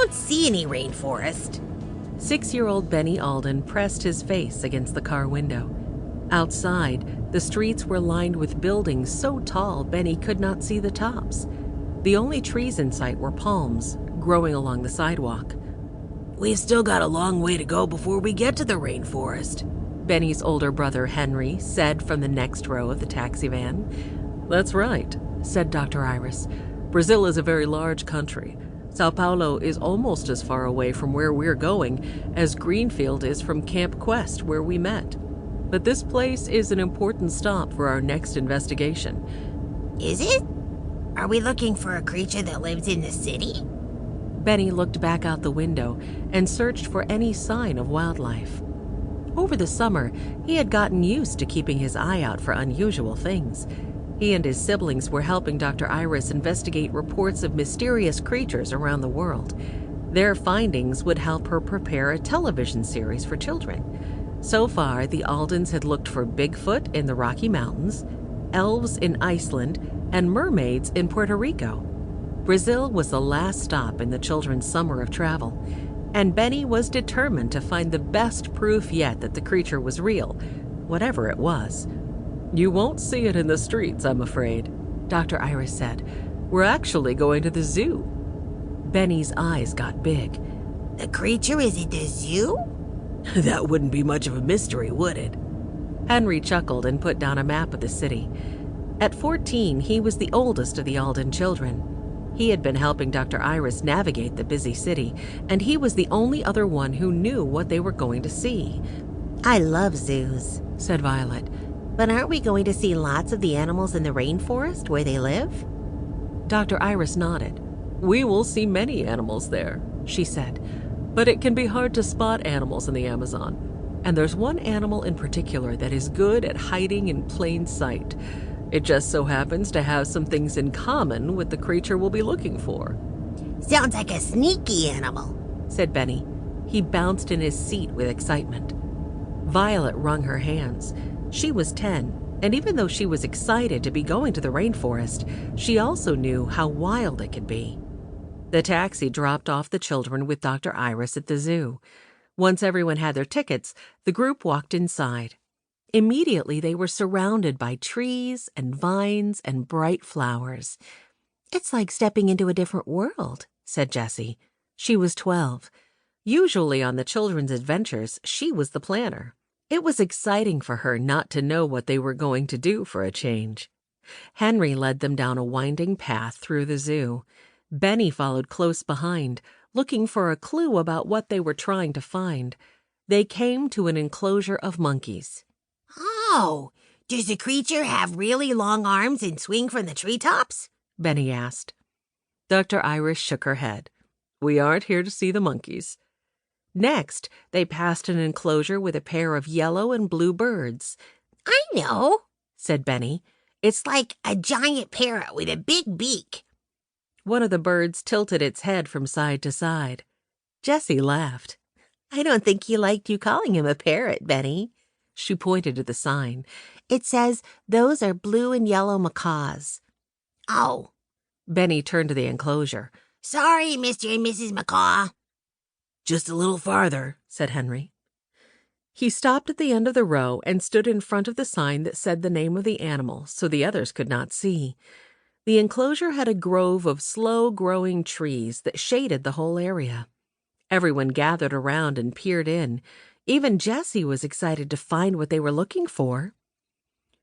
don't see any rainforest." 6-year-old Benny Alden pressed his face against the car window. Outside, the streets were lined with buildings so tall Benny could not see the tops. The only trees in sight were palms, growing along the sidewalk. "We've still got a long way to go before we get to the rainforest," Benny's older brother Henry said from the next row of the taxi van. "That's right," said Dr. Iris. "Brazil is a very large country. Sao Paulo is almost as far away from where we're going as Greenfield is from Camp Quest, where we met. But this place is an important stop for our next investigation." "Is it? Are we looking for a creature that lives in the city?" Benny looked back out the window and searched for any sign of wildlife. Over the summer, he had gotten used to keeping his eye out for unusual things. He and his siblings were helping Dr. Iris investigate reports of mysterious creatures around the world. Their findings would help her prepare a television series for children. So far, the Aldens had looked for Bigfoot in the Rocky Mountains, elves in Iceland, and mermaids in Puerto Rico. Brazil was the last stop in the children's summer of travel, and Benny was determined to find the best proof yet that the creature was real, whatever it was. "You won't see it in the streets, I'm afraid," Dr. Iris said. "We're actually going to the zoo." Benny's eyes got big. "The creature is at the zoo?" "That wouldn't be much of a mystery, would it?" Henry chuckled and put down a map of the city. At 14, he was the oldest of the Alden children. He had been helping Dr. Iris navigate the busy city, and he was the only other one who knew what they were going to see. "I love zoos," said Violet. "But aren't we going to see lots of the animals in the rainforest where they live?" Dr. Iris nodded. "We will see many animals there," she said. "But it can be hard to spot animals in the Amazon. And there's one animal in particular that is good at hiding in plain sight. It just so happens to have some things in common with the creature we'll be looking for." "Sounds like a sneaky animal," said Benny. He bounced in his seat with excitement. Violet wrung her hands. She was 10, and even though she was excited to be going to the rainforest, she also knew how wild it could be. The taxi dropped off the children with Dr. Iris at the zoo. Once everyone had their tickets, the group walked inside. Immediately, they were surrounded by trees and vines and bright flowers. "It's like stepping into a different world," said Jessie. She was 12. Usually on the children's adventures, she was the planner. It was exciting for her not to know what they were going to do for a change. Henry led them down a winding path through the zoo. Benny followed close behind, looking for a clue about what they were trying to find. They came to an enclosure of monkeys. "Oh, does the creature have really long arms and swing from the treetops?" Benny asked. Dr. Iris shook her head. "We aren't here to see the monkeys." Next, they passed an enclosure with a pair of yellow and blue birds. "I know," said Benny. "It's like a giant parrot with a big beak." One of the birds tilted its head from side to side. Jessie laughed. "I don't think he liked you calling him a parrot, Benny." She pointed to the sign. "It says those are blue and yellow macaws." "Oh." Benny turned to the enclosure. "Sorry, Mr. and Mrs. Macaw." "Just a little farther," said Henry. He stopped at the end of the row and stood in front of the sign that said the name of the animal so the others could not see. The enclosure had a grove of slow-growing trees that shaded the whole area. Everyone gathered around and peered in. Even Jessie was excited to find what they were looking for.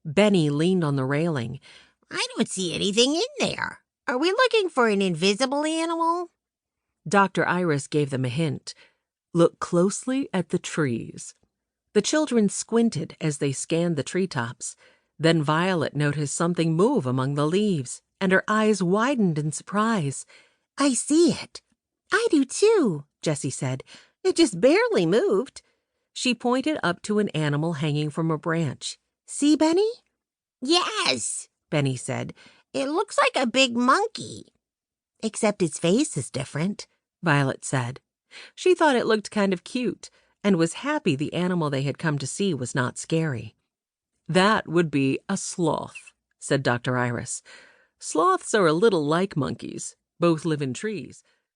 Benny leaned on the railing. "I don't see anything in there. Are we looking for an invisible animal?" Dr. Iris gave them a hint. "Look closely at the trees." The children squinted as they scanned the treetops. Then Violet noticed something move among the leaves, and her eyes widened in surprise. "I see it." "I do too," Jessie said. "It just barely moved." She pointed up to an animal hanging from a branch. "See, Benny?" "Yes," Benny said. "It looks like a big monkey." "Except its face is different," Violet said. She thought it looked kind of cute and was happy the animal they had come to see was not scary. "That would be a sloth," said Dr. Iris. "Sloths are a little like monkeys. Both live in trees,